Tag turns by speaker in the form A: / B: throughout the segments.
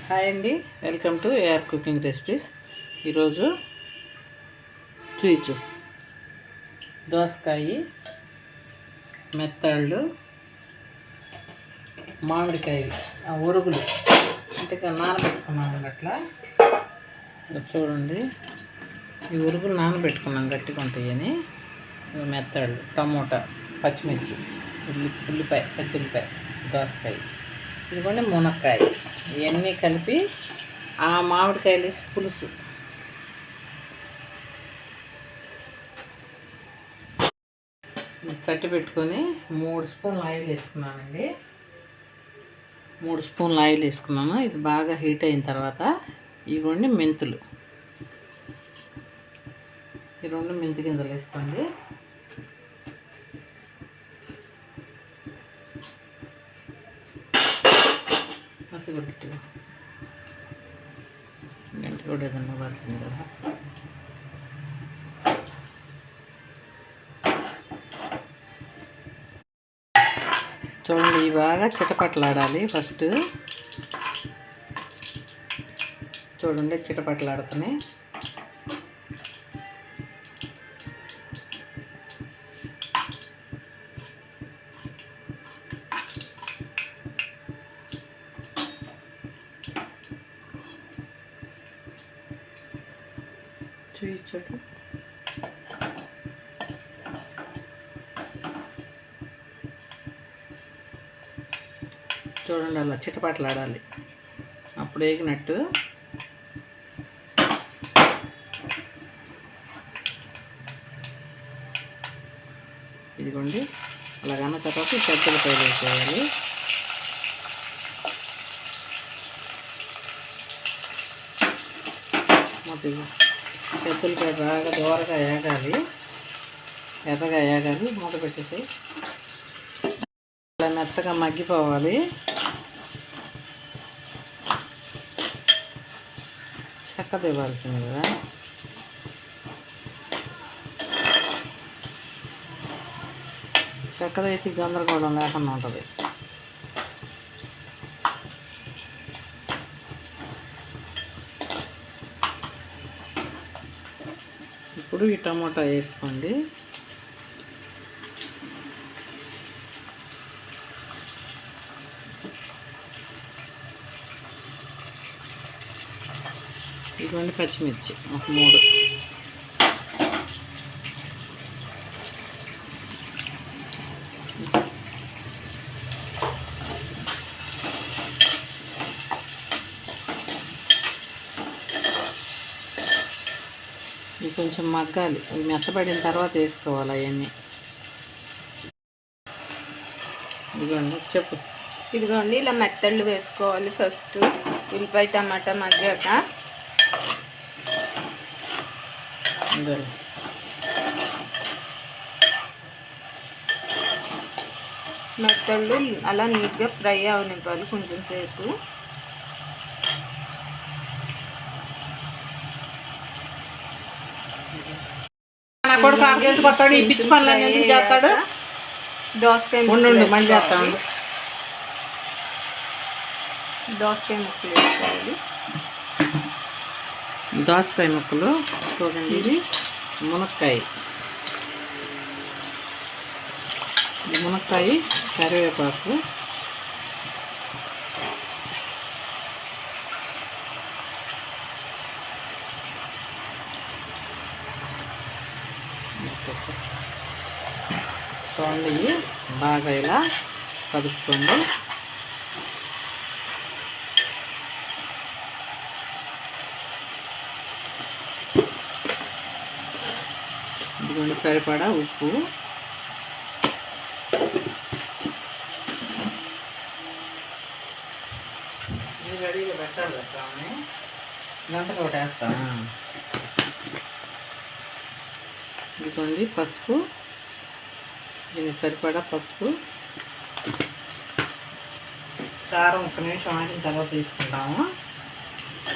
A: Hi అండి, welcome to AR cooking recipes. ఈరోజు చూయించు దోసకాయ, మెత్తళ్ళు, మామిడికాయలు, ఉరుగులు అంటే నానబెట్టుకున్నాను. అట్లా చూడండి, ఈ ఉరుగులు నానబెట్టుకున్నాం గట్టిగా ఉంటాయని. మెత్తళ్ళు, టమోటా, పచ్చిమిర్చి, ఉల్లిపాయ, పచ్చి ఉల్లిపాయ, దోసకాయ, ఇదిగోండి మునక్కాయ, ఇవన్నీ కలిపి ఆ మామిడికాయలు వేసి పులుసు. చట్టి పెట్టుకొని 3 స్పూన్లు ఆయిల్ వేసుకున్నానండి. 3 స్పూన్లు ఆయిల్ వేసుకున్నాను. ఇది బాగా హీట్ అయిన తర్వాత ఇదిగోండి మెంతులు, ఈ 2 మెంతి గింజలు వేసుకోండి. మసిగొట్టుగా గంట కూడా ఏదన్నా ఇవ్వాల్సింది కదా. చూడండి, ఇవి బాగా చిటపట్లాడాలి. ఫస్ట్ చూడండి, చిటపట్లాడుతున్నాయి. చూడు, చూడండి, అలా చిటపట్లాడాలి, అప్పుడు వేగినట్టు. ఇదిగోండి, అలాగన్న తర్వాత పెద్దలకాయలు వేసేయాలి. మొత్తం పెద్దలకాయ బాగా దూరగా వేగాలి, ఎర్రగా వేగాలి. మూత పెట్టేసి అలా మెత్తగా మగ్గిపోవాలి. చెక్క ఇవ్వాల్సింది కదా. చెక్కద అయితే గందరగోళం లేకుండా ఉంటుంది. ఇప్పుడు ఈ టమోటా వేసుకోండి. ఇటువంటి పచ్చిమిర్చి ఒక 3. ఇది కొంచెం మగ్గాలి. ఇవి మెత్తపడిన తర్వాత వేసుకోవాలి అవన్నీ. ఇదిగోండి, చెప్పు.
B: ఇదిగోండి, ఇలా మెత్తళ్ళు వేసుకోవాలి. ఫస్ట్ ఉల్లిపాయ టమాటా మగ్గాక మెత్తళ్ళు అలా నీట్గా ఫ్రై అవనివ్వాలి కొంచెం సేపు. దోసకాయ ముక్కలు వేసుకోవాలి.
A: దోసకాయ ముక్కలు చూడండి. ఇది మునక్కాయ, మునక్కాయ, కరివేపాకు, చూడండి, బాగా ఇలా కలుపుకోండి. ఇదిగోండి, సరిపడా ఉప్పు, ఇది రెడీగా పెట్టాలి. గంటకు ఒకటి వేస్తాను. ఇదిగోండి పసుపు, దీనికి సరిపడా పసుపు, కారం 1 నిమిషం ఆగిన తర్వాత తీసుకుంటాము.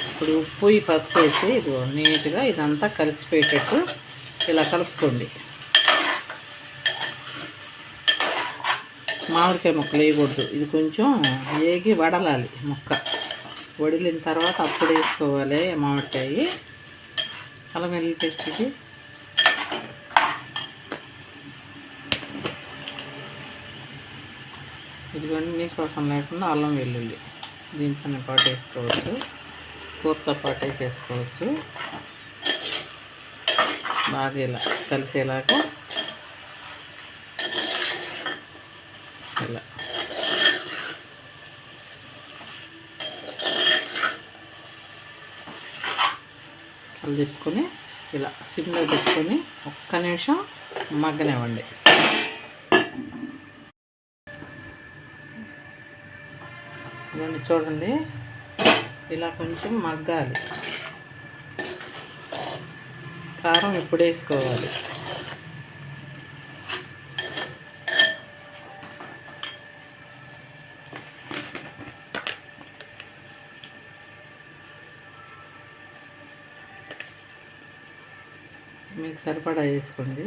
A: ఇప్పుడు ఉప్పు, ఈ పసుపు వేసి ఇదిగో నీట్గా ఇదంతా కలిసిపోయేటట్టు ఇలా కలుపుకోండి. మామిడికాయ ముక్కలు వేయకూడదు, ఇది కొంచెం వేగి వడలాలి ముక్క. వడిలిన తర్వాత అప్పుడు వేసుకోవాలి మామిడికాయ. అల్లం వెల్లుల్లి పేస్ట్ ఇది. ఇదిగోండి నీసు వాసన లేకుండా అల్లం వెల్లుల్లి దీంట్లోనే పాటు వేసుకోవచ్చు, కూరతో పాటు వేసేసుకోవచ్చు. బాగా ఇలా కలిసేలాగా ఇలా తిప్పుకొని ఇలా సిమ్లో పెట్టుకొని ఒక్క నిమిషం మగ్గనివ్వండి. ఇవన్నీ చూడండి ఇలా కొంచెం మగ్గాలి. కారం ఇప్పుడు వేసుకోవాలి. మీకు సరిపడా వేసుకోండి.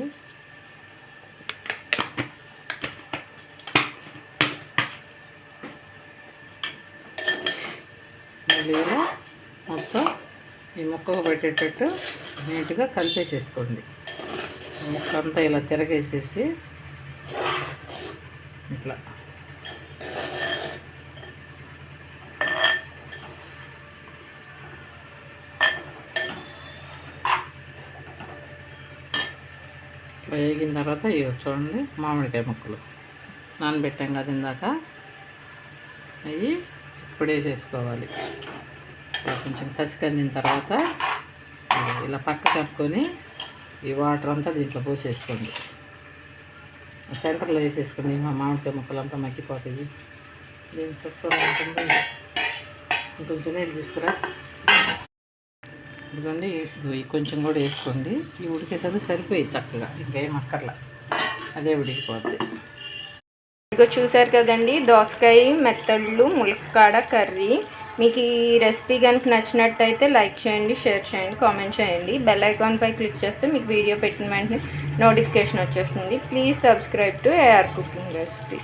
A: మళ్ళీ ఇలా మొత్తం ఈ ముక్కకు పెట్టేటట్టు నీట్గా కలిపేసేసుకోండి. ముక్క అంతా ఇలా తిరగేసేసి ఇట్లా వేగిన తర్వాత ఇవి చూడండి మామిడికాయ ముక్కలు నానబెట్టాం కదా ఇందాక, అవి ఇప్పుడు వేసేసుకోవాలి. కొంచెం కసికందిన తర్వాత ఇలా పక్క కట్టుకొని ఈ వాటర్ అంతా దీంట్లో పోసేసుకోండి. సెంటర్లో వేసేసుకోండి. మా మామిడికాయ ముక్కలంతా మగ్గిపోతాయి. దీని సొస్సగా ఉంటుంది. ఇంకొంచెం నీళ్ళు తీసుకురా. ఇదిగోండి ఇది కొంచెం కూడా వేసుకోండి. ఈ ఉడికేసరికి సరిపోయి చక్కగా ఇంకేం అక్కర్లా, అదే ఉడికిపోద్ది.
B: ఇదిగో చూసారు కదండి దోసకాయ మెత్తళ్ళు ములక్కాడ కర్రీ. మీకు ఈ రెసిపీ కనుక నచ్చినట్టయితే లైక్ చేయండి, షేర్ చేయండి, కామెంట్ చేయండి. బెల్ ఐకాన్పై క్లిక్ చేస్తే మీకు వీడియో పెట్టిన వెంటనే నోటిఫికేషన్ వచ్చేస్తుంది. Please subscribe to AR cooking recipes.